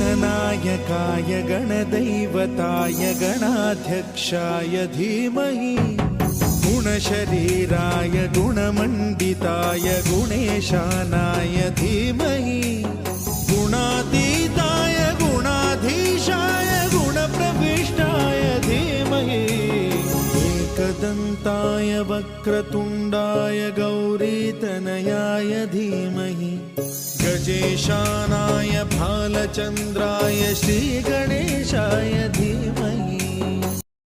गणनायकाय गणदैवताय गणाध्यक्षाय धीमहि गुणशरीराय गुणमण्डिताय गुणेशानाय धीमहि गुणातीताय गुणाधीशाय गुणप्रविष्टाय धीमहि एकदन्ताय वक्रतुण्डाय गौरीतनयाय धीमहि गजेशानाय भालचन्द्राय श्रीगणेशाय धीमहि